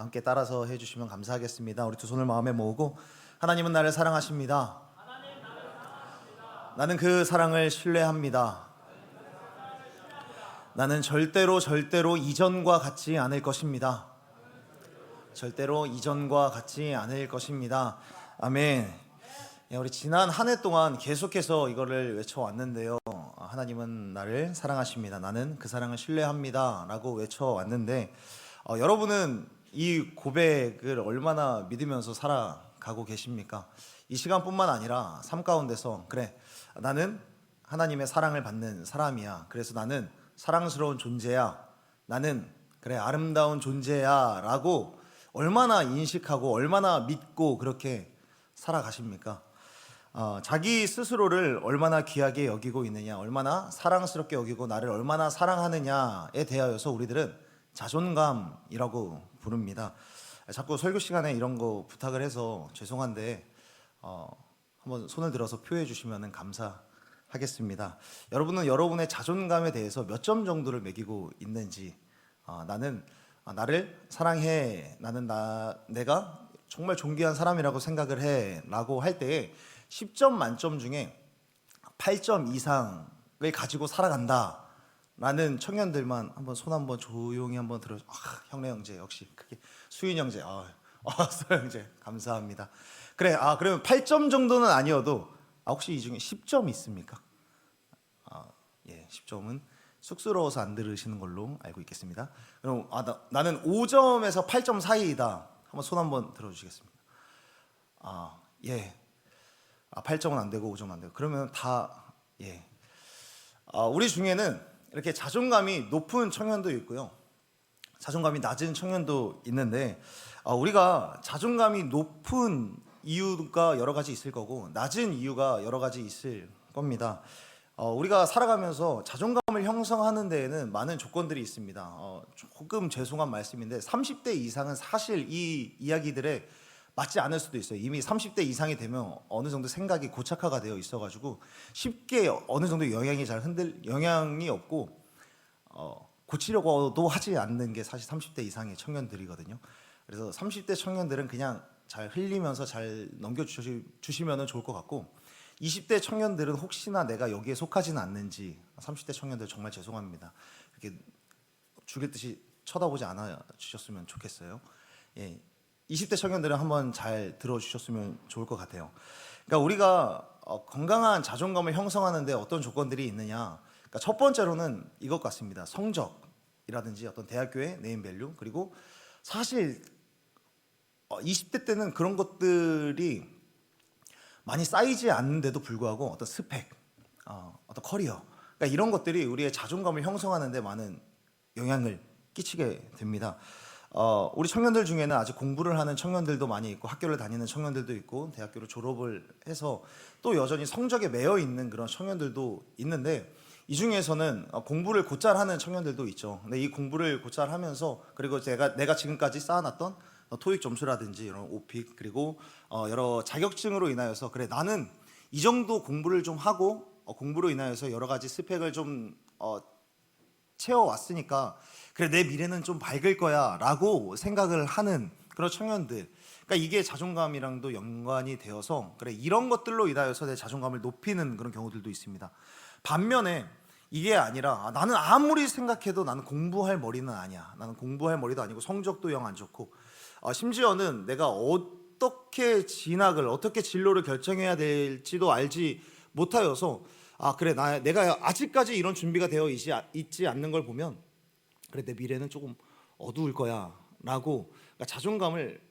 함께 따라서 해주시면 감사하겠습니다. 우리 두 손을 마음에 모으고 하나님은 나를 사랑하십니다. 나는 그 사랑을 신뢰합니다. 나는 절대로 이전과 같지 않을 것입니다. 절대로 이전과 같지 않을 것입니다. 아멘. 우리 지난 한 해 동안 계속해서 이거를 외쳐왔는데요. 하나님은 나를 사랑하십니다. 나는 그 사랑을 신뢰합니다. 라고 외쳐왔는데 여러분은 이 고백을 얼마나 믿으면서 살아가고 계십니까? 이 시간뿐만 아니라 삶 가운데서 그래, 나는 하나님의 사랑을 받는 사람이야. 그래서 나는 사랑스러운 존재야. 나는 그래, 아름다운 존재야. 라고 얼마나 인식하고 얼마나 믿고 그렇게 살아가십니까? 자기 스스로를 얼마나 귀하게 여기고 있느냐, 얼마나 사랑스럽게 여기고 나를 얼마나 사랑하느냐에 대하여서 우리들은 자존감이라고 부릅니다. 자꾸 설교 시간에 이런 거 부탁을 해서 죄송한데 한번 손을 들어서 표해 주시면 감사하겠습니다. 여러분은 여러분의 자존감에 대해서 몇 점 정도를 매기고 있는지, 나는 나를 사랑해, 나는 내가 정말 존귀한 사람이라고 생각을 해 라고 할 때에 10점 만점 중에 8점 이상을 가지고 살아간다 라는 청년들만 한번 손 한번 조용히 한번 들어. 형네 형제 역시 크게 수인 형제, 서 형제 감사합니다. 그래, 그러면 8점 정도는 아니어도 혹시 이 중에 10점 있습니까? 예, 10점은 쑥스러워서 안 들으시는 걸로 알고 있겠습니다. 그럼 나는 5점에서 8점 사이이다. 한번 손 한번 들어주시겠습니다. 예. 8점은 안 되고 5점은 안 되고. 그러면 예. 우리 중에는 이렇게 자존감이 높은 청년도 있고요, 자존감이 낮은 청년도 있는데, 우리가 자존감이 높은 이유가 여러 가지 있을 거고 낮은 이유가 여러 가지 있을 겁니다. 우리가 살아가면서 자존감을 형성하는 데에는 많은 조건들이 있습니다. 조금 죄송한 말씀인데 30대 이상은 사실 이 이야기들에 맞지 않을 수도 있어요. 이미 30대 이상이 되면 어느 정도 생각이 고착화가 되어 있어가지고 쉽게 어느 정도 영향이 없고 고치려고도 하지 않는 게 사실 30대 이상의 청년들이거든요. 그래서 30대 청년들은 그냥 잘 흘리면서 잘 넘겨주시면 좋을 것 같고, 20대 청년들은 혹시나 내가 여기에 속하지는 않는지, 30대 청년들 정말 죄송합니다. 이렇게 죽일 듯이 쳐다보지 않아 주셨으면 좋겠어요. 예, 20대 청년들은 한번 잘 들어주셨으면 좋을 것 같아요. 그러니까 우리가 건강한 자존감을 형성하는데 어떤 조건들이 있느냐. 그러니까 첫 번째로는 이것 같습니다. 성적이라든지 어떤 대학교의 네임밸류, 그리고 사실 20대 때는 그런 것들이 많이 쌓이지 않는데도 불구하고 어떤 스펙, 어떤 커리어, 그러니까 이런 것들이 우리의 자존감을 형성하는 데 많은 영향을 끼치게 됩니다. 우리 청년들 중에는 아직 공부를 하는 청년들도 많이 있고, 학교를 다니는 청년들도 있고, 대학교를 졸업을 해서 또 여전히 성적에 매여 있는 그런 청년들도 있는데, 이 중에서는 공부를 곧잘 하는 청년들도 있죠. 근데 이 공부를 곧잘 하면서, 그리고 내가 지금까지 쌓아놨던 토익 점수라든지 이런 오픽, 그리고 여러 자격증으로 인하여서 그래, 나는 이 정도 공부를 좀 하고 공부로 인하여서 여러 가지 스펙을 좀 채워왔으니까 그래, 내 미래는 좀 밝을 거야 라고 생각을 하는 그런 청년들, 그러니까 이게 자존감이랑도 연관이 되어서 그래, 이런 것들로 인하여서 내 자존감을 높이는 그런 경우들도 있습니다. 반면에 이게 아니라 나는 아무리 생각해도 나는 공부할 머리는 아니야, 나는 공부할 머리도 아니고 성적도 영 안 좋고, 심지어는 내가 어떻게 어떻게 진로를 결정해야 될지도 알지 못하여서 그래, 내가 아직까지 이런 준비가 되어 있지 않는 걸 보면 그래, 내 미래는 조금 어두울 거야 라고, 그러니까 자존감을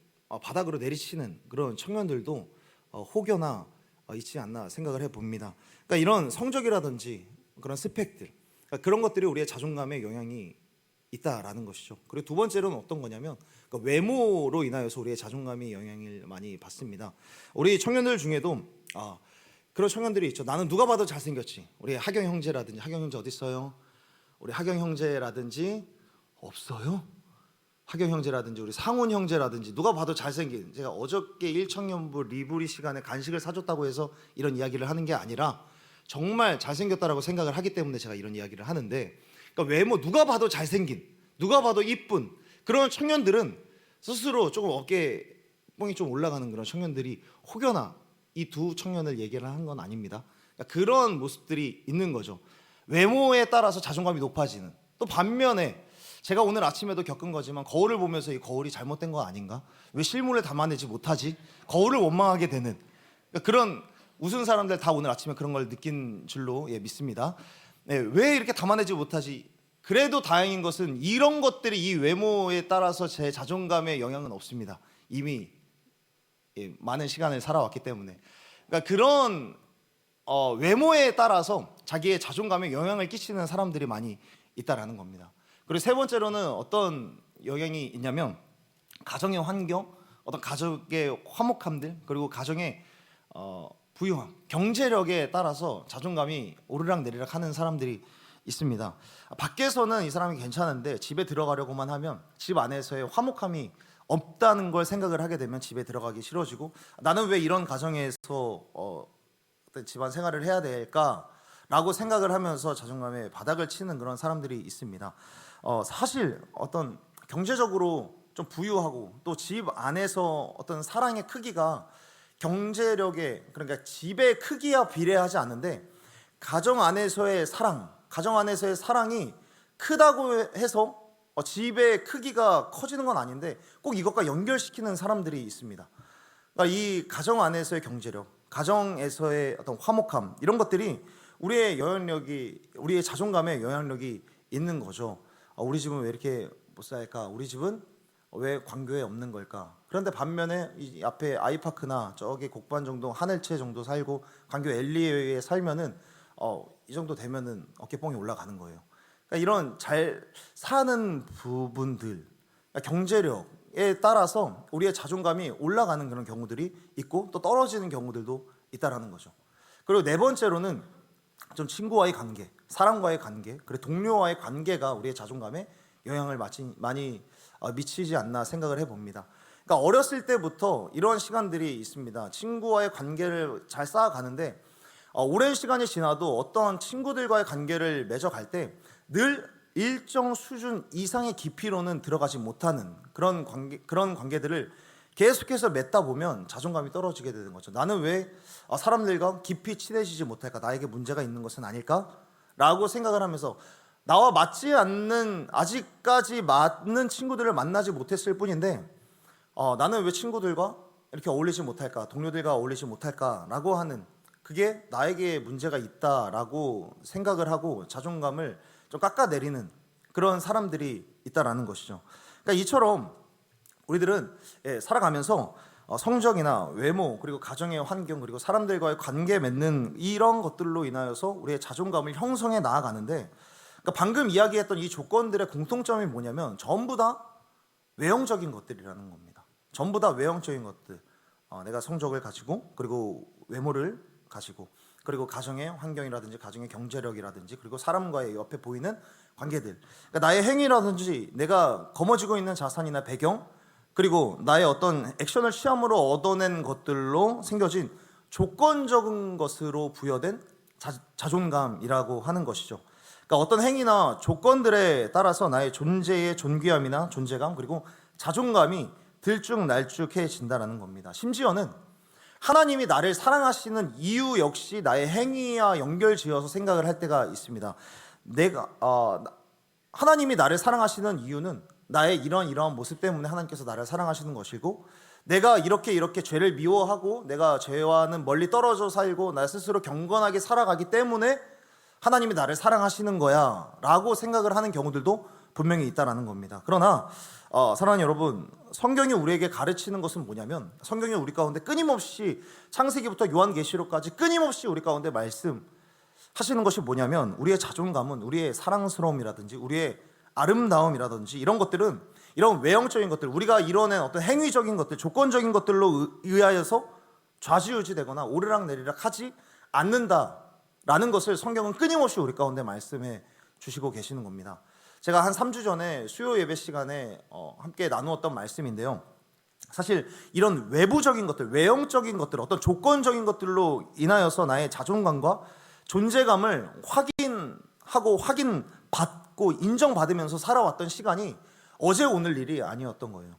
바닥으로 내리치는 그런 청년들도 혹여나 있지 않나 생각을 해봅니다. 그러니까 이런 성적이라든지 그런 스펙들, 그러니까 그런 것들이 우리의 자존감에 영향이 있다라는 것이죠. 그리고 두 번째로는 어떤 거냐면, 그러니까 외모로 인하여서 우리의 자존감이 영향을 많이 받습니다. 우리 청년들 중에도 그런 청년들이 있죠. 나는 누가 봐도 잘생겼지. 우리 하경 형제라든지, 하경 형제 어디 있어요? 우리 하경 형제라든지 없어요? 하경 형제라든지 우리 상훈 형제라든지 누가 봐도 잘생긴, 제가 어저께 1청년부 리브리 시간에 간식을 사줬다고 해서 이런 이야기를 하는 게 아니라 정말 잘생겼다라고 생각을 하기 때문에 제가 이런 이야기를 하는데, 그러니까 외모, 누가 봐도 잘생긴, 누가 봐도 이쁜 그런 청년들은 스스로 조금 어깨 뽕이 좀 올라가는 그런 청년들이 혹여나 이 두 청년을 얘기를 한 건 아닙니다. 그러니까 그런 모습들이 있는 거죠. 외모에 따라서 자존감이 높아지는. 또 반면에 제가 오늘 아침에도 겪은 거지만 거울을 보면서 이 거울이 잘못된 거 아닌가? 왜 실물을 담아내지 못하지? 거울을 원망하게 되는 그러니까 그런 웃은 사람들 다 오늘 아침에 그런 걸 느낀 줄로 믿습니다. 네, 왜 이렇게 담아내지 못하지? 그래도 다행인 것은 이런 것들이 이 외모에 따라서 제 자존감에 영향은 없습니다. 이미 많은 시간을 살아왔기 때문에. 그러니까 그런 외모에 따라서 자기의 자존감에 영향을 끼치는 사람들이 많이 있다라는 겁니다. 그리고 세 번째로는 어떤 영향이 있냐면 가정의 환경, 어떤 가족의 화목함들, 그리고 가정의 부유함, 경제력에 따라서 자존감이 오르락내리락 하는 사람들이 있습니다. 밖에서는 이 사람이 괜찮은데 집에 들어가려고만 하면 집 안에서의 화목함이 없다는 걸 생각을 하게 되면 집에 들어가기 싫어지고, 나는 왜 이런 가정에서 어떤 집안 생활을 해야 될까라고 생각을 하면서 자존감에 바닥을 치는 그런 사람들이 있습니다. 사실 어떤 경제적으로 좀 부유하고 또 집 안에서 어떤 사랑의 크기가 경제력에, 그러니까 집의 크기와 비례하지 않는데 가정 안에서의 사랑이 크다고 해서 집의 크기가 커지는 건 아닌데 꼭 이것과 연결시키는 사람들이 있습니다. 그러니까 이 가정 안에서의 경제력, 가정에서의 어떤 화목함, 이런 것들이 우리의 자존감에 영향력이 있는 거죠. 우리 집은 왜 이렇게 못 살까? 우리 집은 왜 광교에 없는 걸까? 그런데 반면에 이 앞에 아이파크나 저기 곡반정동 하늘채 정도 살고 광교 엘리웨이에 살면은 이 정도 되면은 어깨뽕이 올라가는 거예요. 그러니까 이런 잘 사는 부분들, 그러니까 경제력에 따라서 우리의 자존감이 올라가는 그런 경우들이 있고 또 떨어지는 경우들도 있다라는 거죠. 그리고 네 번째로는 좀 친구와의 관계, 사람과의 관계, 그리고 동료와의 관계가 우리의 자존감에 영향을 많이 미치지 않나 생각을 해봅니다. 그러니까 어렸을 때부터 이런 시간들이 있습니다. 친구와의 관계를 잘 쌓아가는데 오랜 시간이 지나도 어떤 친구들과의 관계를 맺어갈 때 늘 일정 수준 이상의 깊이로는 들어가지 못하는 그런 관계들을 계속해서 맺다 보면 자존감이 떨어지게 되는 거죠. 나는 왜 사람들과 깊이 친해지지 못할까? 나에게 문제가 있는 것은 아닐까? 라고 생각을 하면서 나와 맞지 않는, 아직까지 맞는 친구들을 만나지 못했을 뿐인데 나는 왜 친구들과 이렇게 어울리지 못할까? 동료들과 어울리지 못할까? 라고 하는, 그게 나에게 문제가 있다라고 생각을 하고 자존감을 좀 깎아내리는 그런 사람들이 있다라는 것이죠. 그러니까 이처럼 우리들은 살아가면서 성적이나 외모, 그리고 가정의 환경, 그리고 사람들과의 관계 맺는 이런 것들로 인하여서 우리의 자존감을 형성해 나아가는데, 그러니까 방금 이야기했던 이 조건들의 공통점이 뭐냐면 전부 다 외형적인 것들이라는 겁니다. 전부 다 외형적인 것들. 내가 성적을 가지고, 그리고 외모를 가지고, 그리고 가정의 환경이라든지 가정의 경제력이라든지, 그리고 사람과의 옆에 보이는 관계들, 그러니까 나의 행위라든지 내가 거머쥐고 있는 자산이나 배경, 그리고 나의 어떤 액션을 취함으로 얻어낸 것들로 생겨진 조건적인 것으로 부여된 자존감이라고 하는 것이죠. 그러니까 어떤 행위나 조건들에 따라서 나의 존재의 존귀함이나 존재감, 그리고 자존감이 들쭉날쭉해진다는 겁니다. 심지어는 하나님이 나를 사랑하시는 이유 역시 나의 행위와 연결지어서 생각을 할 때가 있습니다. 하나님이 나를 사랑하시는 이유는 나의 이러한 모습 때문에 하나님께서 나를 사랑하시는 것이고, 내가 이렇게 죄를 미워하고 내가 죄와는 멀리 떨어져 살고 나 스스로 경건하게 살아가기 때문에 하나님이 나를 사랑하시는 거야 라고 생각을 하는 경우들도 분명히 있다라는 겁니다. 그러나 사랑하는 여러분, 성경이 우리에게 가르치는 것은 뭐냐면, 성경이 우리 가운데 끊임없이 창세기부터 요한계시록까지 끊임없이 우리 가운데 말씀하시는 것이 뭐냐면, 우리의 자존감은 우리의 사랑스러움이라든지 우리의 아름다움이라든지 이런 것들은, 이런 외형적인 것들, 우리가 이뤄낸 어떤 행위적인 것들, 조건적인 것들로 의하여서 좌지우지되거나 오르락내리락 하지 않는다라는 것을 성경은 끊임없이 우리 가운데 말씀해 주시고 계시는 겁니다. 제가 한 3주 전에 수요 예배 시간에 함께 나누었던 말씀인데요, 사실 이런 외부적인 것들, 외형적인 것들, 어떤 조건적인 것들로 인하여서 나의 자존감과 존재감을 확인하고 확인받고 인정받으면서 살아왔던 시간이 어제 오늘 일이 아니었던 거예요.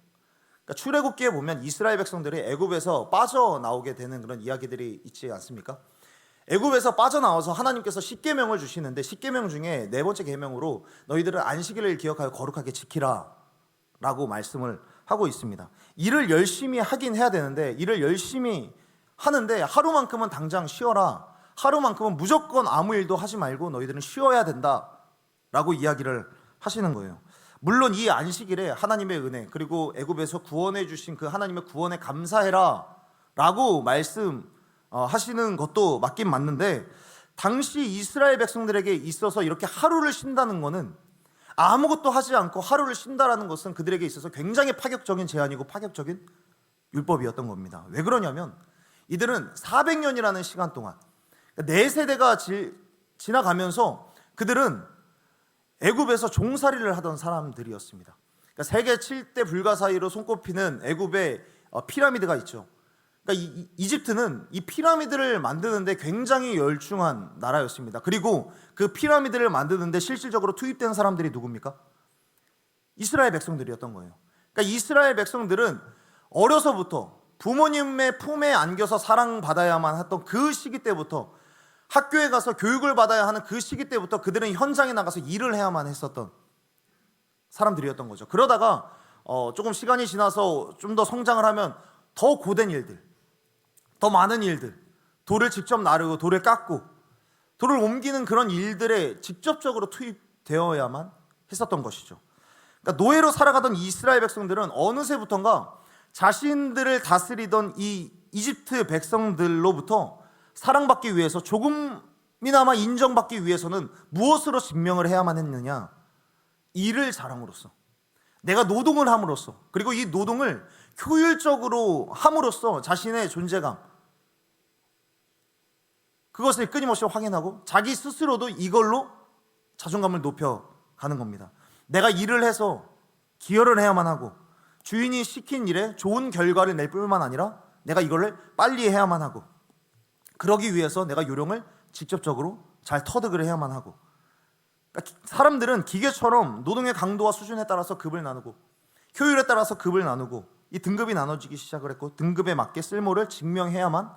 그러니까 출애굽기에 보면 이스라엘 백성들이 애굽에서 빠져나오게 되는 그런 이야기들이 있지 않습니까? 애굽에서 빠져나와서 하나님께서 십계명을 주시는데 십계명 중에 네 번째 계명으로 너희들은 안식일을 기억하여 거룩하게 지키라 라고 말씀을 하고 있습니다. 일을 열심히 하긴 해야 되는데 일을 열심히 하는데 하루만큼은 당장 쉬어라, 하루만큼은 무조건 아무 일도 하지 말고 너희들은 쉬어야 된다 라고 이야기를 하시는 거예요. 물론 이 안식일에 하나님의 은혜, 그리고 애굽에서 구원해 주신 그 하나님의 구원에 감사해라 라고 말씀하시는 것도 맞긴 맞는데, 당시 이스라엘 백성들에게 있어서 이렇게 하루를 쉰다는 것은, 아무것도 하지 않고 하루를 쉰다라는 것은 그들에게 있어서 굉장히 파격적인 제한이고 파격적인 율법이었던 겁니다. 왜 그러냐면 이들은 400년이라는 시간 동안, 네 세대가 지나가면서 그들은 애굽에서 종살이를 하던 사람들이었습니다. 그러니까 세계 7대 불가 사이로 손꼽히는 애굽의 피라미드가 있죠. 그러니까 이집트는 이 피라미드를 만드는데 굉장히 열중한 나라였습니다. 그리고 그 피라미드를 만드는데 실질적으로 투입된 사람들이 누굽니까? 이스라엘 백성들이었던 거예요. 그러니까 이스라엘 백성들은 어려서부터 부모님의 품에 안겨서 사랑받아야만 했던 그 시기 때부터, 학교에 가서 교육을 받아야 하는 그 시기 때부터 그들은 현장에 나가서 일을 해야만 했었던 사람들이었던 거죠. 그러다가 조금 시간이 지나서 좀 더 성장을 하면 더 고된 일들, 더 많은 일들, 돌을 직접 나르고 돌을 깎고 돌을 옮기는 그런 일들에 직접적으로 투입되어야만 했었던 것이죠. 그러니까 노예로 살아가던 이스라엘 백성들은 어느새부턴가 자신들을 다스리던 이 이집트 백성들로부터 사랑받기 위해서, 조금이나마 인정받기 위해서는 무엇으로 증명을 해야만 했느냐? 일을 잘함으로써, 내가 노동을 함으로써, 그리고 이 노동을 효율적으로 함으로써 자신의 존재감, 그것을 끊임없이 확인하고 자기 스스로도 이걸로 자존감을 높여가는 겁니다. 내가 일을 해서 기여를 해야만 하고, 주인이 시킨 일에 좋은 결과를 낼 뿐만 아니라 내가 이거를 빨리 해야만 하고, 그러기 위해서 내가 요령을 직접적으로 잘 터득을 해야만 하고, 그러니까 사람들은 기계처럼 노동의 강도와 수준에 따라서 급을 나누고 효율에 따라서 급을 나누고 이 등급이 나눠지기 시작을 했고, 등급에 맞게 쓸모를 증명해야만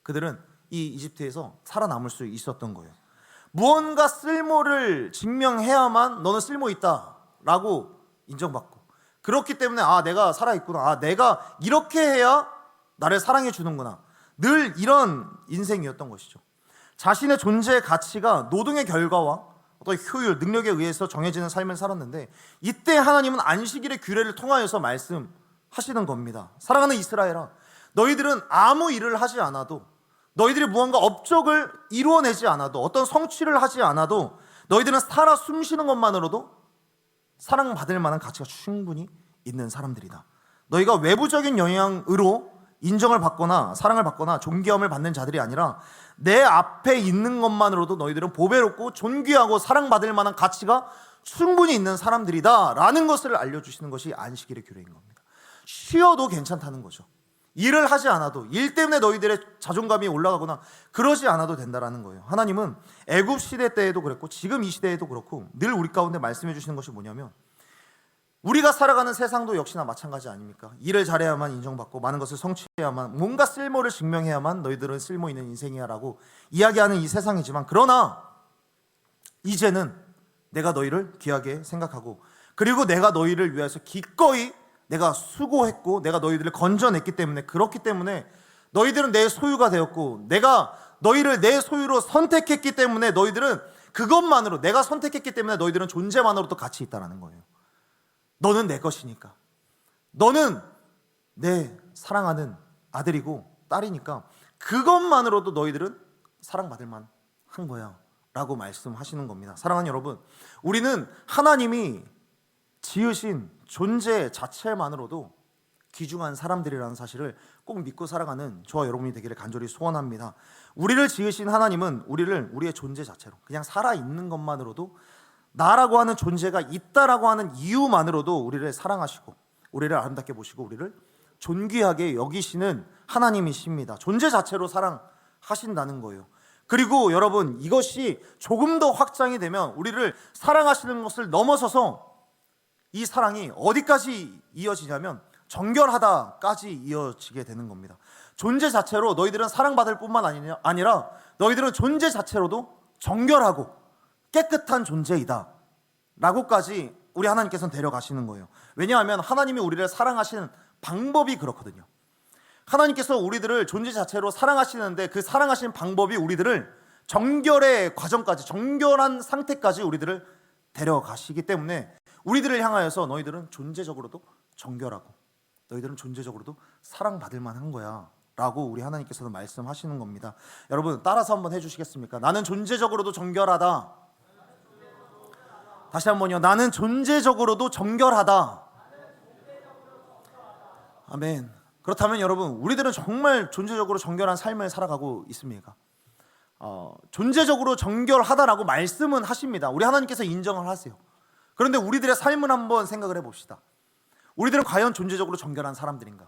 그들은 이 이집트에서 살아남을 수 있었던 거예요. 무언가 쓸모를 증명해야만 너는 쓸모 있다 라고 인정받고, 그렇기 때문에 내가 살아있구나, 내가 이렇게 해야 나를 사랑해 주는구나, 늘 이런 인생이었던 것이죠. 자신의 존재의 가치가 노동의 결과와 어떤 효율, 능력에 의해서 정해지는 삶을 살았는데, 이때 하나님은 안식일의 규례를 통하여서 말씀하시는 겁니다. 사랑하는 이스라엘아, 너희들은 아무 일을 하지 않아도, 너희들이 무언가 업적을 이루어내지 않아도, 어떤 성취를 하지 않아도 너희들은 살아 숨쉬는 것만으로도 사랑받을 만한 가치가 충분히 있는 사람들이다. 너희가 외부적인 영향으로 인정을 받거나 사랑을 받거나 존귀함을 받는 자들이 아니라 내 앞에 있는 것만으로도 너희들은 보배롭고 존귀하고 사랑받을 만한 가치가 충분히 있는 사람들이다 라는 것을 알려주시는 것이 안식일의 규례인 겁니다. 쉬어도 괜찮다는 거죠. 일을 하지 않아도, 일 때문에 너희들의 자존감이 올라가거나 그러지 않아도 된다라는 거예요. 하나님은 애굽 시대 때에도 그랬고 지금 이 시대에도 그렇고 늘 우리 가운데 말씀해 주시는 것이 뭐냐면, 우리가 살아가는 세상도 역시나 마찬가지 아닙니까? 일을 잘해야만 인정받고 많은 것을 성취해야만, 뭔가 쓸모를 증명해야만 너희들은 쓸모 있는 인생이야 라고 이야기하는 이 세상이지만, 그러나 이제는 내가 너희를 귀하게 생각하고, 그리고 내가 너희를 위해서 기꺼이 내가 수고했고 내가 너희들을 건져냈기 때문에, 그렇기 때문에 너희들은 내 소유가 되었고, 내가 너희를 내 소유로 선택했기 때문에 너희들은 그것만으로, 내가 선택했기 때문에 너희들은 존재만으로도 가치 있다는 거예요. 너는 내 것이니까, 너는 내 사랑하는 아들이고 딸이니까 그것만으로도 너희들은 사랑받을 만한 거야 라고 말씀하시는 겁니다. 사랑하는 여러분, 우리는 하나님이 지으신 존재 자체만으로도 귀중한 사람들이라는 사실을 꼭 믿고 살아가는 저와 여러분이 되기를 간절히 소원합니다. 우리를 지으신 하나님은 우리를 우리의 존재 자체로, 그냥 살아있는 것만으로도, 나라고 하는 존재가 있다라고 하는 이유만으로도 우리를 사랑하시고 우리를 아름답게 보시고 우리를 존귀하게 여기시는 하나님이십니다. 존재 자체로 사랑하신다는 거예요. 그리고 여러분, 이것이 조금 더 확장이 되면 우리를 사랑하시는 것을 넘어서서 이 사랑이 어디까지 이어지냐면 정결하다까지 이어지게 되는 겁니다. 존재 자체로 너희들은 사랑받을 뿐만 아니라 너희들은 존재 자체로도 정결하고 깨끗한 존재이다 라고까지 우리 하나님께서는 데려가시는 거예요. 왜냐하면 하나님이 우리를 사랑하시는 방법이 그렇거든요. 하나님께서 우리들을 존재 자체로 사랑하시는데 그 사랑하시는 방법이 우리들을 정결의 과정까지, 정결한 상태까지 우리들을 데려가시기 때문에 우리들을 향하여서 너희들은 존재적으로도 정결하고 너희들은 존재적으로도 사랑받을 만한 거야 라고 우리 하나님께서는 말씀하시는 겁니다. 여러분 따라서 한번 해주시겠습니까? 나는 존재적으로도 정결하다. 다시 한번요. 나는 존재적으로도 정결하다. 아멘. 그렇다면 여러분, 우리들은 정말 존재적으로 정결한 삶을 살아가고 있습니까? 존재적으로 정결하다라고 말씀은 하십니다. 우리 하나님께서 인정을 하세요. 그런데 우리들의 삶을 한번 생각을 해봅시다. 우리들은 과연 존재적으로 정결한 사람들인가?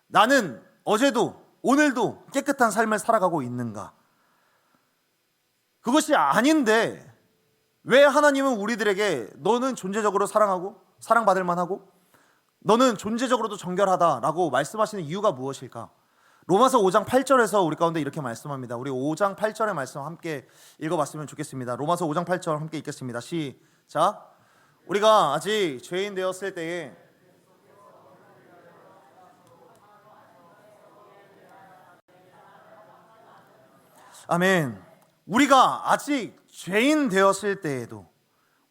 나는 어제도 오늘도 깨끗한 삶을 살아가고 있는가? 그것이 아닌데 왜 하나님은 우리들에게 너는 존재적으로 사랑하고 사랑받을 만하고 너는 존재적으로도 정결하다라고 말씀하시는 이유가 무엇일까? 로마서 5장 8절에서 우리 가운데 이렇게 말씀합니다. 우리 5장 8절의 말씀 함께 읽어봤으면 좋겠습니다. 로마서 5장 8절 함께 읽겠습니다. 시작. 우리가 아직 죄인 되었을 때에 아멘. 우리가 아직 죄인 되었을 때에도,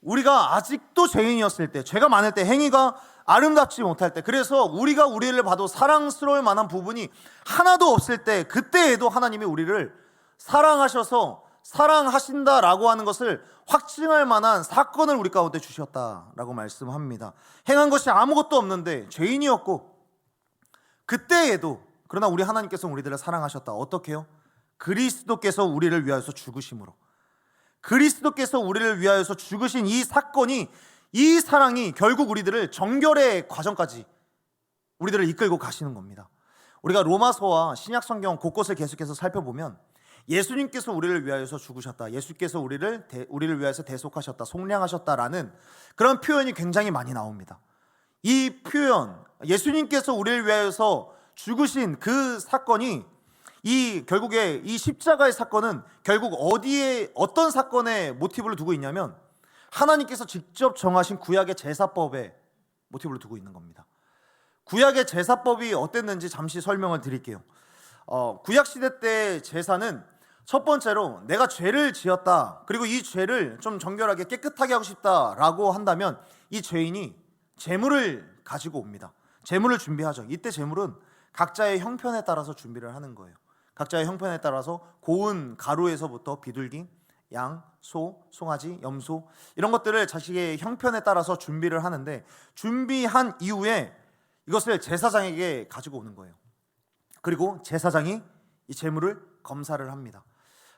우리가 아직도 죄인이었을 때, 죄가 많을 때, 행위가 아름답지 못할 때, 그래서 우리가 우리를 봐도 사랑스러울 만한 부분이 하나도 없을 때, 그때에도 하나님이 우리를 사랑하셔서 사랑하신다라고 하는 것을 확증할 만한 사건을 우리 가운데 주셨다라고 말씀합니다. 행한 것이 아무것도 없는데 죄인이었고 그때에도, 그러나 우리 하나님께서 우리들을 사랑하셨다. 어떻게요? 그리스도께서 우리를 위하여서 죽으심으로. 그리스도께서 우리를 위하여서 죽으신 이 사건이, 이 사랑이 결국 우리들을 정결의 과정까지 우리들을 이끌고 가시는 겁니다. 우리가 로마서와 신약 성경 곳곳을 계속해서 살펴보면 예수님께서 우리를 위하여서 죽으셨다, 예수께서 우리를 위하여서 대속하셨다, 속량하셨다라는 그런 표현이 굉장히 많이 나옵니다. 이 표현, 예수님께서 우리를 위하여서 죽으신 그 사건이, 결국에 이 십자가의 사건은 결국 어디에, 어떤 사건에 모티브를 두고 있냐면 하나님께서 직접 정하신 구약의 제사법에 모티브를 두고 있는 겁니다. 구약의 제사법이 어땠는지 잠시 설명을 드릴게요. 구약 시대 때 제사는 첫 번째로 내가 죄를 지었다, 그리고 이 죄를 좀 정결하게 깨끗하게 하고 싶다라고 한다면 이 죄인이 제물을 가지고 옵니다. 제물을 준비하죠. 이때 제물은 각자의 형편에 따라서 준비를 하는 거예요. 각자의 형편에 따라서 고운 가루에서부터 비둘기, 양, 소, 송아지, 염소 이런 것들을 자식의 형편에 따라서 준비를 하는데, 준비한 이후에 이것을 제사장에게 가지고 오는 거예요. 그리고 제사장이 이 제물을 검사를 합니다.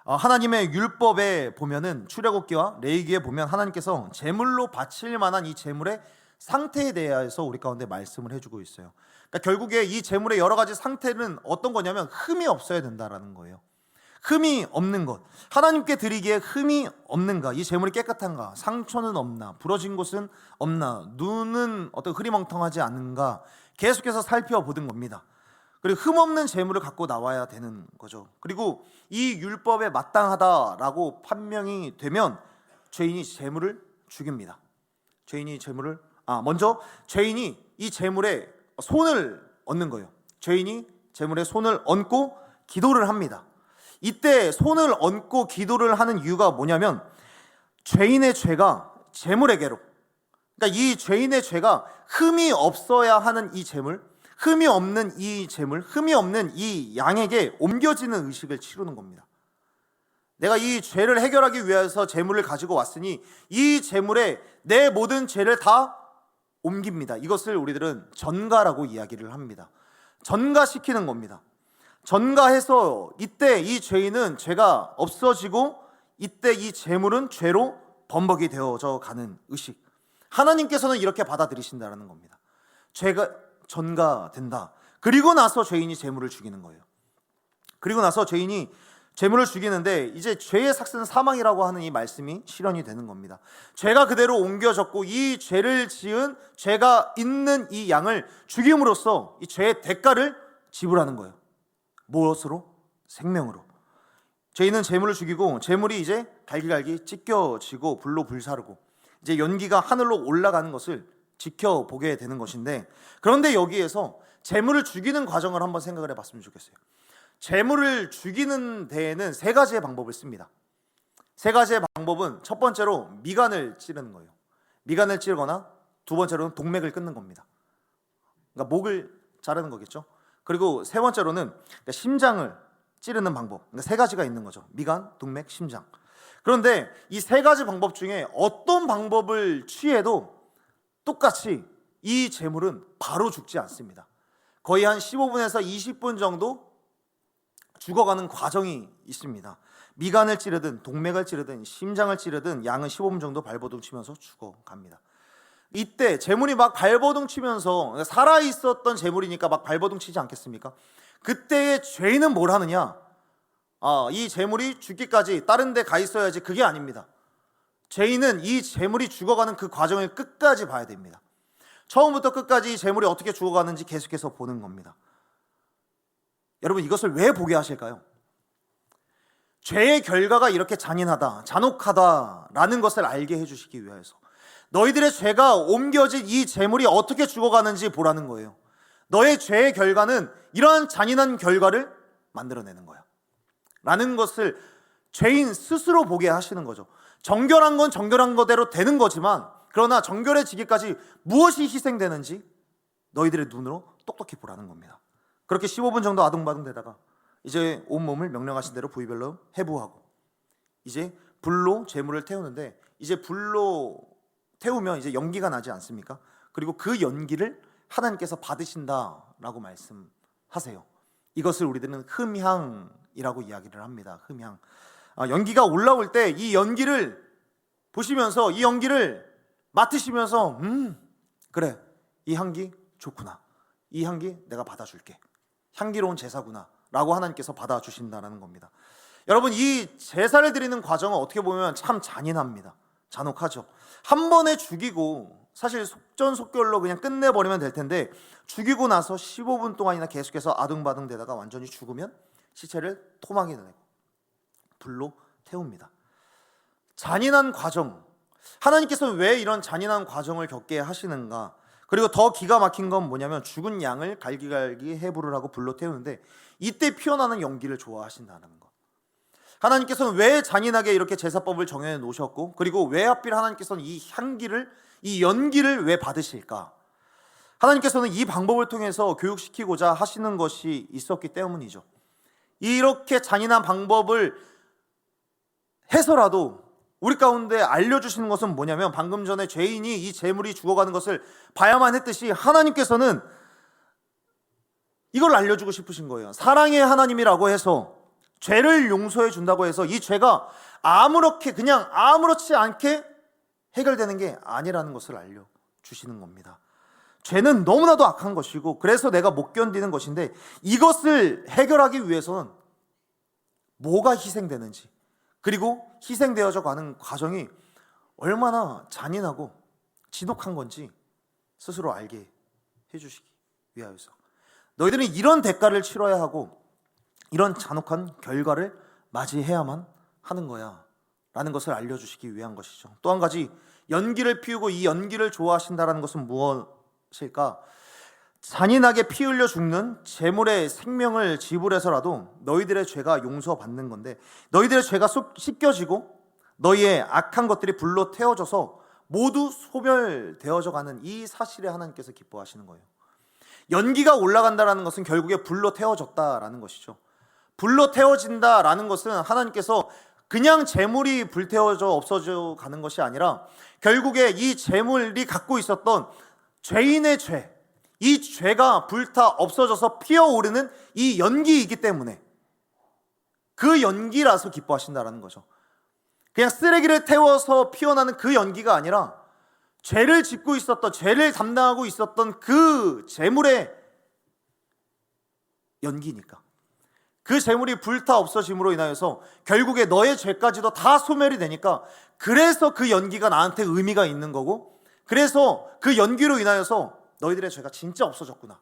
하나님의 율법에 보면은, 출애굽기와 레위기에 보면 하나님께서 제물로 바칠 만한 이 제물의 상태에 대해서 우리 가운데 말씀을 해주고 있어요. 그러니까 결국에 이 제물의 여러 가지 상태는 어떤 거냐면 흠이 없어야 된다라는 거예요. 흠이 없는 것, 하나님께 드리기에 흠이 없는가, 이 제물이 깨끗한가, 상처는 없나, 부러진 곳은 없나, 눈은 어떤 흐리멍텅하지 않은가 계속해서 살펴보던 겁니다. 그리고 흠 없는 제물을 갖고 나와야 되는 거죠. 그리고 이 율법에 마땅하다라고 판명이 되면 죄인이 제물을 죽입니다. 먼저 죄인이 이 제물에 손을 얹는 거예요. 죄인이 제물에 손을 얹고 기도를 합니다. 이때 손을 얹고 기도를 하는 이유가 뭐냐면, 죄인의 죄가 제물에게로, 그러니까 이 죄인의 죄가 흠이 없어야 하는 이 제물, 흠이 없는 이 제물, 흠이 없는 이 양에게 옮겨지는 의식을 치르는 겁니다. 내가 이 죄를 해결하기 위해서 제물을 가지고 왔으니 이 제물에 내 모든 죄를 다 옮깁니다. 이것을 우리들은 전가라고 이야기를 합니다. 전가시키는 겁니다. 전가해서 이때 이 죄인은 죄가 없어지고 이때 이 제물은 죄로 범벅이 되어져 가는 의식, 하나님께서는 이렇게 받아들이신다는 겁니다. 죄가 전가된다. 그리고 나서 죄인이 제물을 죽이는 거예요. 그리고 나서 죄인이 재물을 죽이는데 이제 죄의 삭스는 사망이라고 하는 이 말씀이 실현이 되는 겁니다. 죄가 그대로 옮겨졌고 이 죄를 지은 죄가 있는 이 양을 죽임으로써 이 죄의 대가를 지불하는 거예요. 무엇으로? 생명으로. 죄인은 재물을 죽이고 재물이 이제 갈기갈기 찢겨지고 불로 불사르고 이제 연기가 하늘로 올라가는 것을 지켜보게 되는 것인데, 그런데 여기에서 재물을 죽이는 과정을 한번 생각을 해봤으면 좋겠어요. 재물을 죽이는 데에는 세 가지의 방법을 씁니다. 세 가지의 방법은 첫 번째로 미간을 찌르는 거예요. 미간을 찌르거나 두 번째로는 동맥을 끊는 겁니다. 그러니까 목을 자르는 거겠죠. 그리고 세 번째로는 심장을 찌르는 방법. 그러니까 세 가지가 있는 거죠. 미간, 동맥, 심장. 그런데 이 세 가지 방법 중에 어떤 방법을 취해도 똑같이 이 재물은 바로 죽지 않습니다. 거의 한 15분에서 20분 정도 죽어가는 과정이 있습니다. 미간을 찌르든 동맥을 찌르든 심장을 찌르든 양은 15분 정도 발버둥 치면서 죽어갑니다. 이때 재물이 막 발버둥 치면서, 살아있었던 재물이니까 막 발버둥 치지 않겠습니까? 그때의 죄인은 뭘 하느냐? 이 재물이 죽기까지 다른 데 가 있어야지, 그게 아닙니다. 죄인은 이 재물이 죽어가는 그 과정을 끝까지 봐야 됩니다. 처음부터 끝까지 이 재물이 어떻게 죽어가는지 계속해서 보는 겁니다. 여러분, 이것을 왜 보게 하실까요? 죄의 결과가 이렇게 잔인하다, 잔혹하다라는 것을 알게 해주시기 위해서, 너희들의 죄가 옮겨진 이 재물이 어떻게 죽어가는지 보라는 거예요. 너의 죄의 결과는 이러한 잔인한 결과를 만들어내는 거야 라는 것을 죄인 스스로 보게 하시는 거죠. 정결한 건 정결한 거대로 되는 거지만, 그러나 정결해지기까지 무엇이 희생되는지 너희들의 눈으로 똑똑히 보라는 겁니다. 그렇게 15분 정도 아둥바둥 되다가 이제 온몸을 명령하신 대로 부위별로 해부하고 이제 불로 재물을 태우는데, 이제 불로 태우면 이제 연기가 나지 않습니까? 그리고 그 연기를 하나님께서 받으신다라고 말씀하세요. 이것을 우리들은 흠향이라고 이야기를 합니다. 흠향. 연기가 올라올 때 이 연기를 보시면서, 이 연기를 맡으시면서 그래, 이 향기 좋구나, 이 향기 내가 받아줄게, 향기로운 제사구나 라고 하나님께서 받아주신다는 겁니다. 여러분, 이 제사를 드리는 과정은 어떻게 보면 참 잔인합니다. 잔혹하죠. 한 번에 죽이고 사실 속전속결로 그냥 끝내버리면 될 텐데, 죽이고 나서 15분 동안이나 계속해서 아둥바둥 되다가 완전히 죽으면 시체를 토막에 내고 불로 태웁니다. 잔인한 과정, 하나님께서 왜 이런 잔인한 과정을 겪게 하시는가? 그리고 더 기가 막힌 건 뭐냐면, 죽은 양을 갈기갈기 해부를 하고 불로 태우는데 이때 피어나는 연기를 좋아하신다는 거. 하나님께서는 왜 잔인하게 이렇게 제사법을 정해 놓으셨고, 그리고 왜 하필 하나님께서는 이 향기를, 이 연기를 왜 받으실까? 하나님께서는 이 방법을 통해서 교육시키고자 하시는 것이 있었기 때문이죠. 이렇게 잔인한 방법을 해서라도 우리 가운데 알려주시는 것은 뭐냐면, 방금 전에 죄인이 이 재물이 죽어가는 것을 봐야만 했듯이 하나님께서는 이걸 알려주고 싶으신 거예요. 사랑의 하나님이라고 해서, 죄를 용서해 준다고 해서 이 죄가 그냥 아무렇지 않게 해결되는 게 아니라는 것을 알려주시는 겁니다. 죄는 너무나도 악한 것이고, 그래서 내가 못 견디는 것인데, 이것을 해결하기 위해서는 뭐가 희생되는지, 그리고 희생되어져 가는 과정이 얼마나 잔인하고 지독한 건지 스스로 알게 해주시기 위하여서, 너희들은 이런 대가를 치러야 하고 이런 잔혹한 결과를 맞이해야만 하는 거야 라는 것을 알려주시기 위한 것이죠. 또 한 가지, 연기를 피우고 이 연기를 좋아하신다는 것은 무엇일까? 잔인하게 피 흘려 죽는 제물의 생명을 지불해서라도 너희들의 죄가 용서받는 건데, 너희들의 죄가 씻겨지고 너희의 악한 것들이 불로 태워져서 모두 소멸되어져 가는 이 사실에 하나님께서 기뻐하시는 거예요. 연기가 올라간다는 것은 결국에 불로 태워졌다라는 것이죠. 불로 태워진다라는 것은 하나님께서 그냥 재물이 불태워져 없어져 가는 것이 아니라, 결국에 이 재물이 갖고 있었던 죄인의 죄, 이 죄가 불타 없어져서 피어오르는 이 연기이기 때문에, 그 연기라서 기뻐하신다라는 거죠. 그냥 쓰레기를 태워서 피어나는 그 연기가 아니라, 죄를 짓고 있었던, 죄를 담당하고 있었던 그 재물의 연기니까, 그 재물이 불타 없어짐으로 인하여서 결국에 너의 죄까지도 다 소멸이 되니까, 그래서 그 연기가 나한테 의미가 있는 거고, 그래서 그 연기로 인하여서 너희들의 죄가 진짜 없어졌구나.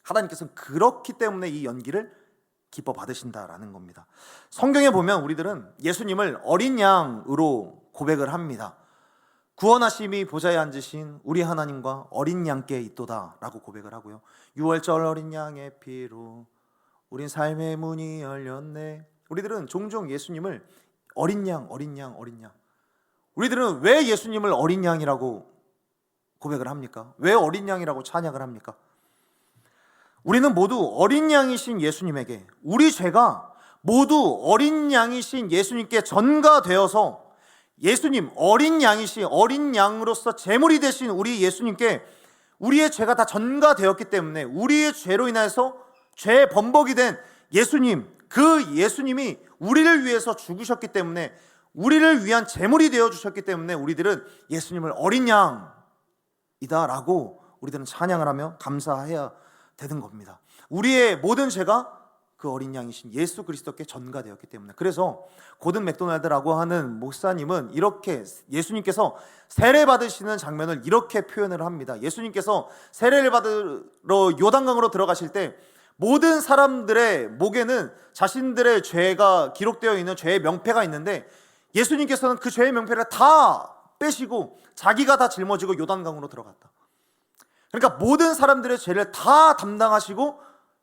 하나님께서는 그렇기 때문에 이 연기를 기뻐 받으신다라는 겁니다. 성경에 보면 우리들은 예수님을 어린 양으로 고백을 합니다. 구원하심이 보좌에 앉으신 우리 하나님과 어린 양께 있도다 라고 고백을 하고요. 6월절 어린 양의 피로 우린 삶의 문이 열렸네. 우리들은 종종 예수님을 어린 양, 어린 양, 어린 양. 우리들은 왜 예수님을 어린 양이라고 고백을 합니까? 왜 어린 양이라고 찬양을 합니까? 우리는 모두 어린 양이신 예수님에게, 우리 죄가 모두 어린 양이신 예수님께 전가되어서 예수님, 어린 양이신, 어린 양으로서 제물이 되신 우리 예수님께 우리의 죄가 다 전가되었기 때문에, 우리의 죄로 인해서 죄의 번복이 된 예수님, 그 예수님이 우리를 위해서 죽으셨기 때문에, 우리를 위한 제물이 되어주셨기 때문에 우리들은 예수님을 어린 양이다라고 우리들은 찬양을 하며 감사해야 되는 겁니다. 우리의 모든 죄가 그 어린 양이신 예수 그리스도께 전가되었기 때문에. 그래서 고든 맥도날드라고 하는 목사님은 이렇게, 예수님께서 세례 받으시는 장면을 이렇게 표현을 합니다. 예수님께서 세례를 받으러 요단강으로 들어가실 때 모든 사람들의 목에는 자신들의 죄가 기록되어 있는 죄의 명패가 있는데, 예수님께서는 그 죄의 명패를 다 빼시고 자기가 다 짊어지고 요단강으로 들어갔다. 그러니까 모든 사람들의 죄를 다 담당하시고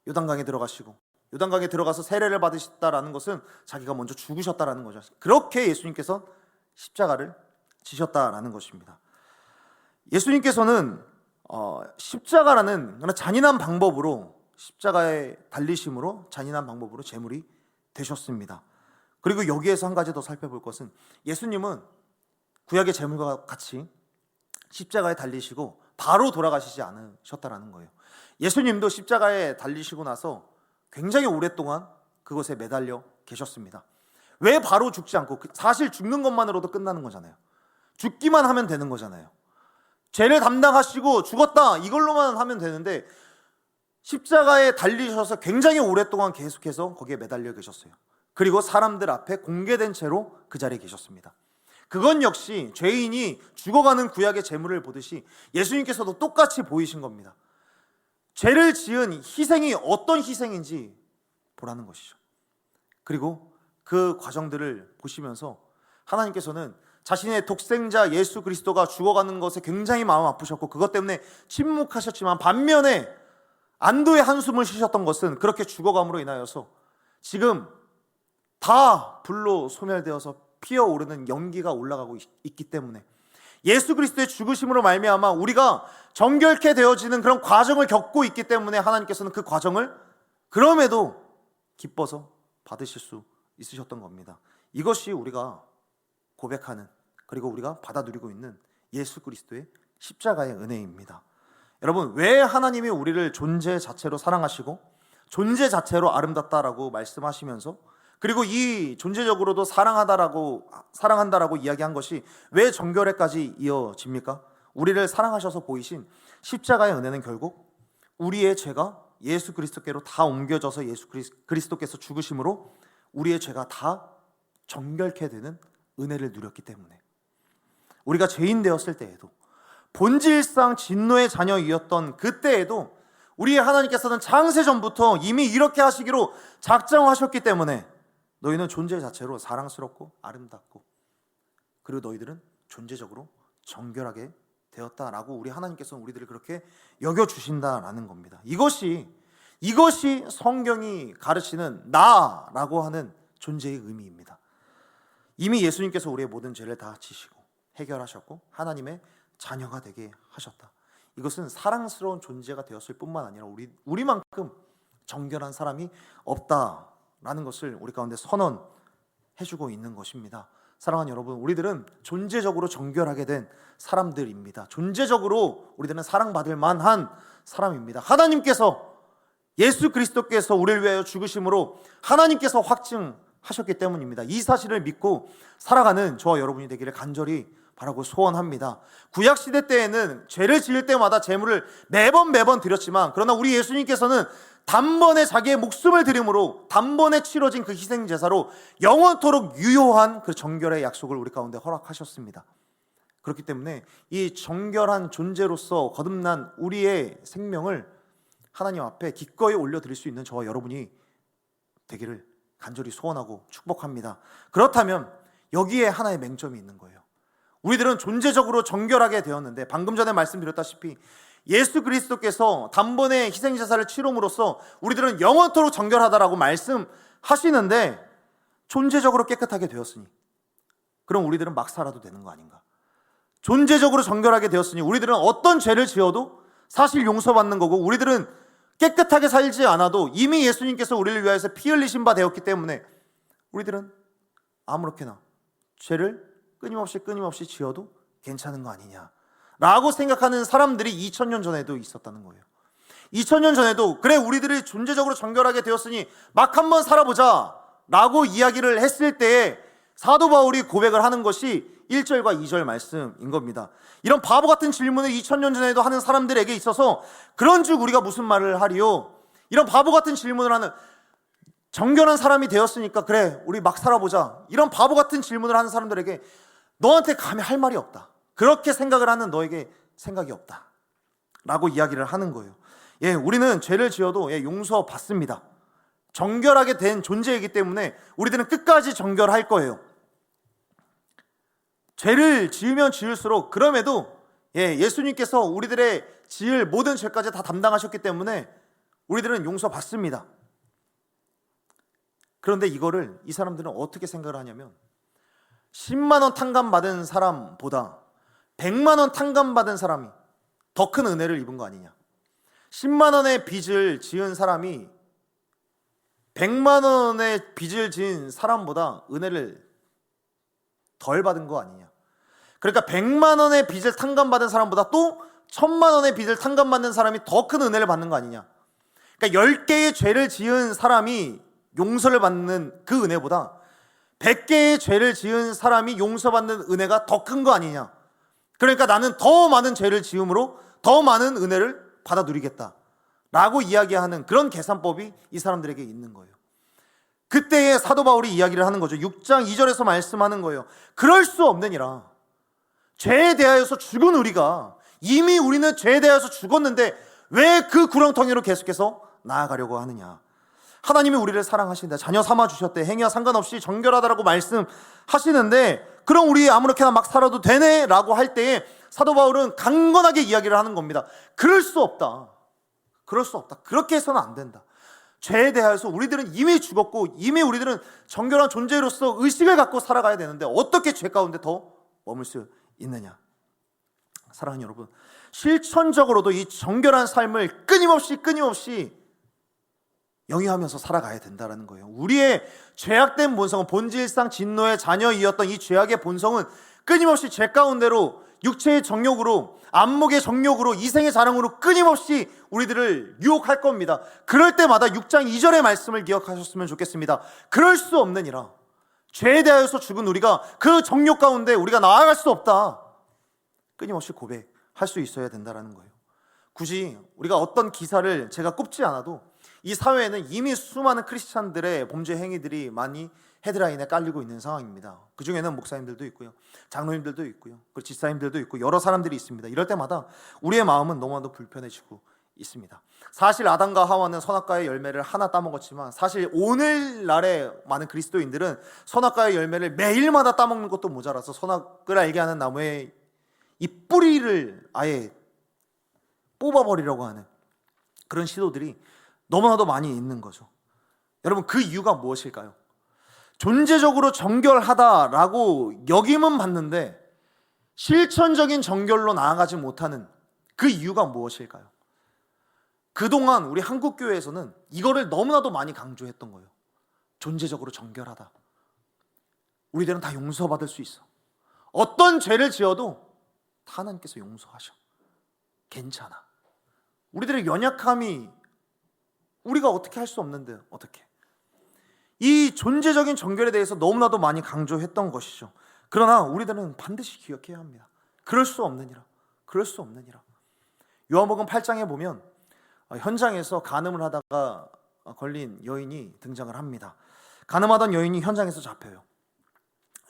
요단강에 들어가시고, 요단강에 들어가서 세례를 받으셨다라는 것은 자기가 먼저 죽으셨다라는 거죠. 그렇게 예수님께서 십자가를 지셨다라는 것입니다. 예수님께서는 십자가라는 잔인한 방법으로, 십자가에 달리심으로 잔인한 방법으로 제물이 되셨습니다. 그리고 여기에서 한 가지 더 살펴볼 것은, 예수님은 구약의 제물과 같이 십자가에 달리시고 바로 돌아가시지 않으셨다라는 거예요. 예수님도 십자가에 달리시고 나서 굉장히 오랫동안 그것에 매달려 계셨습니다. 왜 바로 죽지 않고, 사실 죽는 것만으로도 끝나는 거잖아요. 죽기만 하면 되는 거잖아요. 죄를 담당하시고 죽었다, 이걸로만 하면 되는데 십자가에 달리셔서 굉장히 오랫동안 계속해서 거기에 매달려 계셨어요. 그리고 사람들 앞에 공개된 채로 그 자리에 계셨습니다. 그건 역시 죄인이 죽어가는 구약의 제물을 보듯이 예수님께서도 똑같이 보이신 겁니다. 죄를 지은 희생이 어떤 희생인지 보라는 것이죠. 그리고 그 과정들을 보시면서 하나님께서는 자신의 독생자 예수 그리스도가 죽어가는 것에 굉장히 마음 아프셨고, 그것 때문에 침묵하셨지만 반면에 안도의 한숨을 쉬셨던 것은, 그렇게 죽어감으로 인하여서 지금 다 불로 소멸되어서 피어오르는 연기가 올라가고 있기 때문에, 예수 그리스도의 죽으심으로 말미암아 우리가 정결케 되어지는 그런 과정을 겪고 있기 때문에 하나님께서는 그 과정을 그럼에도 기뻐서 받으실 수 있으셨던 겁니다. 이것이 우리가 고백하는, 그리고 우리가 받아 누리고 있는 예수 그리스도의 십자가의 은혜입니다. 여러분, 왜 하나님이 우리를 존재 자체로 사랑하시고 존재 자체로 아름답다라고 말씀하시면서, 그리고 이 존재적으로도 사랑한다라고 이야기한 것이 왜 정결에까지 이어집니까? 우리를 사랑하셔서 보이신 십자가의 은혜는 결국 우리의 죄가 예수 그리스도께로 다 옮겨져서 예수 그리스도께서 죽으심으로 우리의 죄가 다 정결케 되는 은혜를 누렸기 때문에, 우리가 죄인 되었을 때에도, 본질상 진노의 자녀이었던 그때에도 우리의 하나님께서는 창세전부터 이미 이렇게 하시기로 작정하셨기 때문에 너희는 존재 자체로 사랑스럽고 아름답고, 그리고 너희들은 존재적으로 정결하게 되었다라고 우리 하나님께서는 우리들을 그렇게 여겨주신다라는 겁니다. 이것이 성경이 가르치는 나라고 하는 존재의 의미입니다. 이미 예수님께서 우리의 모든 죄를 다 지시고 해결하셨고 하나님의 자녀가 되게 하셨다. 이것은 사랑스러운 존재가 되었을 뿐만 아니라 우리만큼 정결한 사람이 없다라는 것을 우리 가운데 선언해주고 있는 것입니다. 사랑하는 여러분, 우리들은 존재적으로 정결하게 된 사람들입니다. 존재적으로 우리들은 사랑받을 만한 사람입니다. 하나님께서, 예수 그리스도께서 우리를 위하여 죽으심으로 하나님께서 확증하셨기 때문입니다. 이 사실을 믿고 살아가는 저와 여러분이 되기를 간절히 바라고 소원합니다. 구약 시대 때에는 죄를 지을 때마다 제물을 매번 드렸지만, 그러나 우리 예수님께서는 단번에 자기의 목숨을 드림으로 단번에 치러진 그 희생 제사로 영원토록 유효한 그 정결의 약속을 우리 가운데 허락하셨습니다. 그렇기 때문에 이 정결한 존재로서 거듭난 우리의 생명을 하나님 앞에 기꺼이 올려드릴 수 있는 저와 여러분이 되기를 간절히 소원하고 축복합니다. 그렇다면 여기에 하나의 맹점이 있는 거예요. 우리들은 존재적으로 정결하게 되었는데, 방금 전에 말씀드렸다시피 예수 그리스도께서 단번에 희생제사를 치름으로써 우리들은 영원토록 정결하다라고 말씀하시는데, 존재적으로 깨끗하게 되었으니 그럼 우리들은 막 살아도 되는 거 아닌가? 존재적으로 정결하게 되었으니 우리들은 어떤 죄를 지어도 사실 용서받는 거고, 우리들은 깨끗하게 살지 않아도 이미 예수님께서 우리를 위하여서 피 흘리신 바 되었기 때문에 우리들은 아무렇게나 죄를 끊임없이 지어도 괜찮은 거 아니냐 라고 생각하는 사람들이 2000년 전에도 있었다는 거예요. 2000년 전에도 그래, 우리들이 존재적으로 정결하게 되었으니 막 한번 살아보자 라고 이야기를 했을 때에 사도 바울이 고백을 하는 것이 1절과 2절 말씀인 겁니다. 이런 바보 같은 질문을 2000년 전에도 하는 사람들에게 있어서 그런즉 우리가 무슨 말을 하리요? 이런 바보 같은 질문을 하는, 정결한 사람이 되었으니까 그래 우리 막 살아보자, 이런 바보 같은 질문을 하는 사람들에게 너한테 감히 할 말이 없다, 그렇게 생각을 하는 너에게 생각이 없다 라고 이야기를 하는 거예요. 우리는 죄를 지어도 용서받습니다. 정결하게 된 존재이기 때문에 우리들은 끝까지 정결할 거예요. 죄를 지으면 지을수록, 그럼에도 예수님께서 우리들의 지을 모든 죄까지 다 담당하셨기 때문에 우리들은 용서받습니다. 그런데 이거를 이 사람들은 어떻게 생각을 하냐면, 10만 원 탕감받은 사람보다 100만 원 탕감받은 사람이 더 큰 은혜를 입은 거 아니냐, 10만 원의 빚을 지은 사람이 100만 원의 빚을 지은 사람보다 은혜를 덜 받은 거 아니냐. 그러니까 100만 원의 빚을 탕감받은 사람보다 또 1000만 원의 빚을 탕감받는 사람이 더 큰 은혜를 받는 거 아니냐. 그러니까 10개의 죄를 지은 사람이 용서를 받는 그 은혜보다 100개의 죄를 지은 사람이 용서받는 은혜가 더 큰 거 아니냐. 그러니까 나는 더 많은 죄를 지음으로 더 많은 은혜를 받아 누리겠다 라고 이야기하는 그런 계산법이 이 사람들에게 있는 거예요. 그때에 사도 바울이 이야기를 하는 거죠. 6장 2절에서 말씀하는 거예요. 그럴 수 없느니라. 죄에 대하여서 죽은 우리가, 이미 우리는 죄에 대하여서 죽었는데 왜 그 구렁텅이로 계속해서 나아가려고 하느냐. 하나님이 우리를 사랑하신다, 자녀 삼아 주셨대, 행위와 상관없이 정결하다라고 말씀하시는데, 그럼 우리 아무렇게나 막 살아도 되네 라고 할 때에 사도 바울은 강건하게 이야기를 하는 겁니다. 그럴 수 없다. 그렇게 해서는 안 된다. 죄에 대하여서 우리들은 이미 죽었고 이미 우리들은 정결한 존재로서 의식을 갖고 살아가야 되는데 어떻게 죄 가운데 더 머물 수 있느냐. 사랑하는 여러분, 실천적으로도 이 정결한 삶을 끊임없이 영위하면서 살아가야 된다는 거예요. 우리의 죄악된 본성은, 본질상 진노의 자녀이었던 이 죄악의 본성은 끊임없이 죄 가운데로, 육체의 정욕으로, 안목의 정욕으로, 이생의 자랑으로 끊임없이 우리들을 유혹할 겁니다. 그럴 때마다 6장 2절의 말씀을 기억하셨으면 좋겠습니다. 그럴 수 없느니라. 죄에 대하여서 죽은 우리가 그 정욕 가운데 우리가 나아갈 수 없다, 끊임없이 고백할 수 있어야 된다는 거예요. 굳이 우리가 어떤 기사를 제가 꼽지 않아도 이 사회에는 이미 수많은 크리스찬들의 범죄 행위들이 많이 헤드라인에 깔리고 있는 상황입니다. 그 중에는 목사님들도 있고요, 장로님들도 있고요, 그리고 집사님들도 있고 여러 사람들이 있습니다. 이럴 때마다 우리의 마음은 너무나도 불편해지고 있습니다. 사실 아담과 하와는 선악과의 열매를 하나 따먹었지만, 사실 오늘날의 많은 그리스도인들은 선악과의 열매를 매일마다 따먹는 것도 모자라서 선악을 알게 하는 나무의 이 뿌리를 아예 뽑아버리려고 하는 그런 시도들이 너무나도 많이 있는 거죠. 여러분, 그 이유가 무엇일까요? 존재적으로 정결하다라고 여김은 받는데 실천적인 정결로 나아가지 못하는 그 이유가 무엇일까요? 그동안 우리 한국교회에서는 이거를 너무나도 많이 강조했던 거예요. 존재적으로 정결하다, 우리들은 다 용서받을 수 있어, 어떤 죄를 지어도 다 하나님께서 용서하셔, 괜찮아, 우리들의 연약함이 우리가 어떻게 할 수 없는데 어떻게. 이 존재적인 정결에 대해서 너무나도 많이 강조했던 것이죠. 그러나 우리들은 반드시 기억해야 합니다. 그럴 수 없느니라. 그럴 수 없느니라. 요한복음 8장에 보면 현장에서 간음을 하다가 걸린 여인이 등장을 합니다. 간음하던 여인이 현장에서 잡혀요.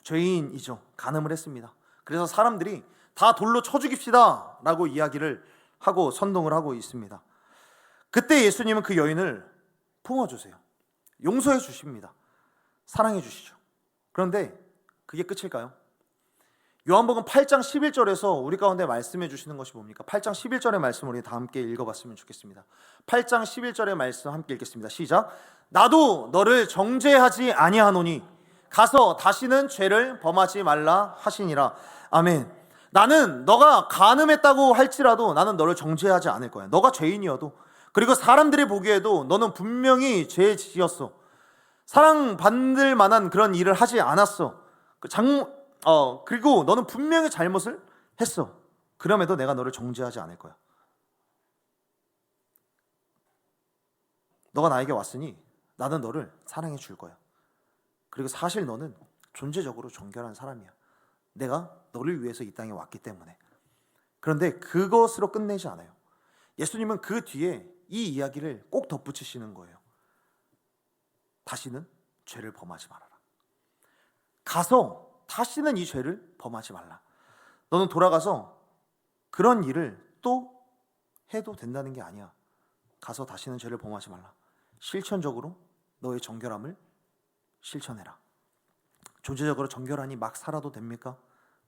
죄인이죠. 간음을 했습니다. 그래서 사람들이 다 돌로 쳐 죽입시다 라고 이야기를 하고 선동을 하고 있습니다. 그때 예수님은 그 여인을 품어주세요. 용서해 주십니다. 사랑해 주시죠. 그런데 그게 끝일까요? 요한복음 8장 11절에서 우리 가운데 말씀해 주시는 것이 뭡니까? 8장 11절의 말씀 우리 다 함께 읽어봤으면 좋겠습니다. 8장 11절의 말씀 함께 읽겠습니다. 시작. 나도 너를 정죄하지 아니하노니 가서 다시는 죄를 범하지 말라 하시니라. 아멘. 나는 너가 간음했다고 할지라도 나는 너를 정죄하지 않을 거야. 너가 죄인이어도, 그리고 사람들이 보기에도 너는 분명히 죄 지었어. 사랑받을 만한 그런 일을 하지 않았어. 그리고 너는 분명히 잘못을 했어. 그럼에도 내가 너를 정죄하지 않을 거야. 너가 나에게 왔으니 나는 너를 사랑해 줄 거야. 그리고 사실 너는 존재적으로 정결한 사람이야. 내가 너를 위해서 이 땅에 왔기 때문에. 그런데 그것으로 끝내지 않아요. 예수님은 그 뒤에 이 이야기를 꼭 덧붙이시는 거예요. 다시는 죄를 범하지 말아라. 가서 다시는 이 죄를 범하지 말라. 너는 돌아가서 그런 일을 또 해도 된다는 게 아니야. 가서 다시는 죄를 범하지 말라. 실천적으로 너의 정결함을 실천해라. 존재적으로 정결하니 막 살아도 됩니까?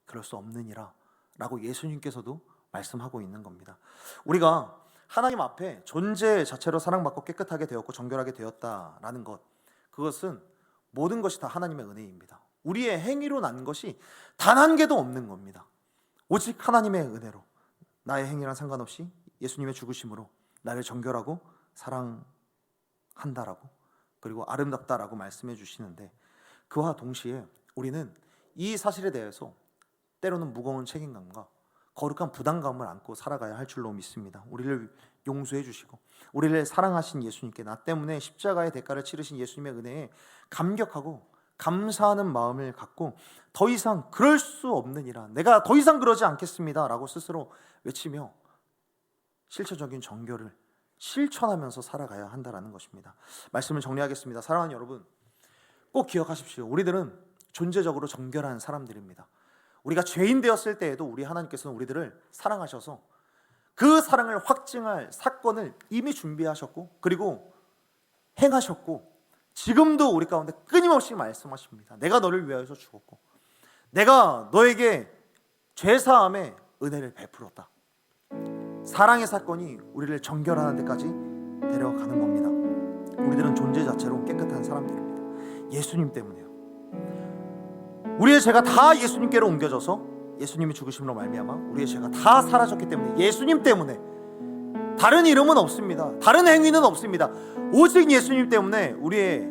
그럴 수 없느니라 라고 예수님께서도 말씀하고 있는 겁니다. 우리가 하나님 앞에 존재 자체로 사랑받고 깨끗하게 되었고 정결하게 되었다라는 것, 그것은 모든 것이 다 하나님의 은혜입니다. 우리의 행위로 난 것이 단 한 개도 없는 겁니다. 오직 하나님의 은혜로, 나의 행위랑 상관없이 예수님의 죽으심으로 나를 정결하고 사랑한다라고, 그리고 아름답다라고 말씀해 주시는데, 그와 동시에 우리는 이 사실에 대해서 때로는 무거운 책임감과 거룩한 부담감을 안고 살아가야 할 줄로 믿습니다. 우리를 용서해 주시고 우리를 사랑하신 예수님께, 나 때문에 십자가의 대가를 치르신 예수님의 은혜에 감격하고 감사하는 마음을 갖고 더 이상 그럴 수 없느니라, 내가 더 이상 그러지 않겠습니다 라고 스스로 외치며 실체적인 정결을 실천하면서 살아가야 한다는 것입니다. 말씀을 정리하겠습니다. 사랑하는 여러분, 꼭 기억하십시오. 우리들은 존재적으로 정결한 사람들입니다. 우리가 죄인 되었을 때에도 우리 하나님께서는 우리들을 사랑하셔서 그 사랑을 확증할 사건을 이미 준비하셨고, 그리고 행하셨고, 지금도 우리 가운데 끊임없이 말씀하십니다. 내가 너를 위하여서 죽었고 내가 너에게 죄사함의 은혜를 베풀었다. 사랑의 사건이 우리를 정결하는 데까지 데려가는 겁니다. 우리들은 존재 자체로 깨끗한 사람들입니다. 예수님 때문에요. 우리의 죄가 다 예수님께로 옮겨져서 예수님이 죽으심으로 말미암아 우리의 죄가 다 사라졌기 때문에, 예수님 때문에, 다른 이름은 없습니다. 다른 행위는 없습니다. 오직 예수님 때문에 우리의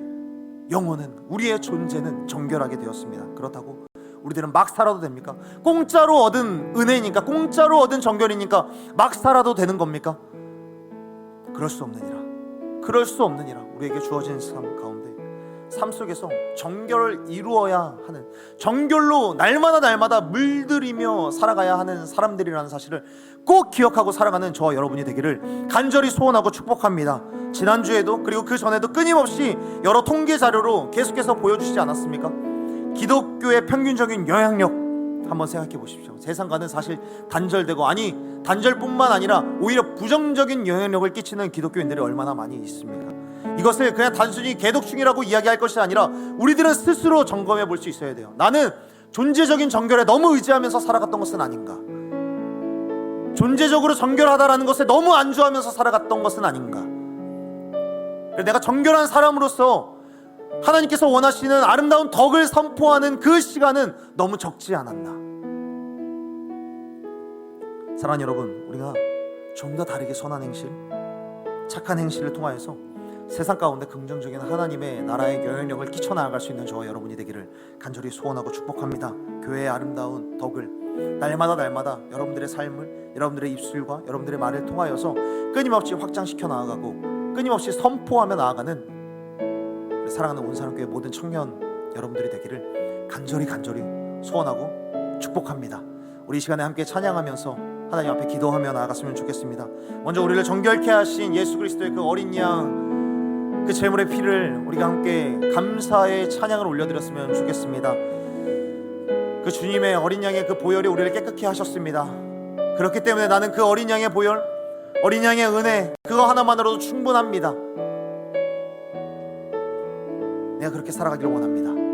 영혼은, 우리의 존재는 정결하게 되었습니다. 그렇다고 우리들은 막 살아도 됩니까? 공짜로 얻은 은혜니까, 공짜로 얻은 정결이니까 막 살아도 되는 겁니까? 그럴 수 없느니라. 그럴 수 없느니라. 우리에게 주어진 삶 가운데, 삶 속에서 정결을 이루어야 하는, 정결로 날마다 물들이며 살아가야 하는 사람들이라는 사실을 꼭 기억하고 살아가는 저와 여러분이 되기를 간절히 소원하고 축복합니다. 지난주에도 그리고 그 전에도 끊임없이 여러 통계 자료로 계속해서 보여주시지 않았습니까? 기독교의 평균적인 영향력 한번 생각해 보십시오. 세상과는 사실 단절되고, 아니 단절뿐만 아니라 오히려 부정적인 영향력을 끼치는 기독교인들이 얼마나 많이 있습니까? 이것을 그냥 단순히 개독충이라고 이야기할 것이 아니라 우리들은 스스로 점검해 볼 수 있어야 돼요. 나는 존재적인 정결에 너무 의지하면서 살아갔던 것은 아닌가? 존재적으로 정결하다라는 것에 너무 안주하면서 살아갔던 것은 아닌가? 내가 정결한 사람으로서 하나님께서 원하시는 아름다운 덕을 선포하는 그 시간은 너무 적지 않았나? 사랑하는 여러분, 우리가 좀 더 다르게 선한 행실, 착한 행실을 통하여서 세상 가운데 긍정적인 하나님의 나라의 영향력을 끼쳐나갈 수 있는 저와 여러분이 되기를 간절히 소원하고 축복합니다. 교회의 아름다운 덕을 날마다 여러분들의 삶을, 여러분들의 입술과 여러분들의 말을 통하여서 끊임없이 확장시켜 나아가고 끊임없이 선포하며 나아가는 사랑하는 온사랑교회 모든 청년 여러분들이 되기를 간절히 소원하고 축복합니다. 우리 이 시간에 함께 찬양하면서 하나님 앞에 기도하며 나아갔으면 좋겠습니다. 먼저 우리를 정결케 하신 예수 그리스도의 그 어린 양, 그 제물의 피를 우리가 함께 감사의 찬양을 올려드렸으면 좋겠습니다. 그 주님의 어린 양의 그 보혈이 우리를 깨끗게 하셨습니다. 그렇기 때문에 나는 그 어린 양의 보혈, 어린 양의 은혜, 그거 하나만으로도 충분합니다. 내가 그렇게 살아가기를 원합니다.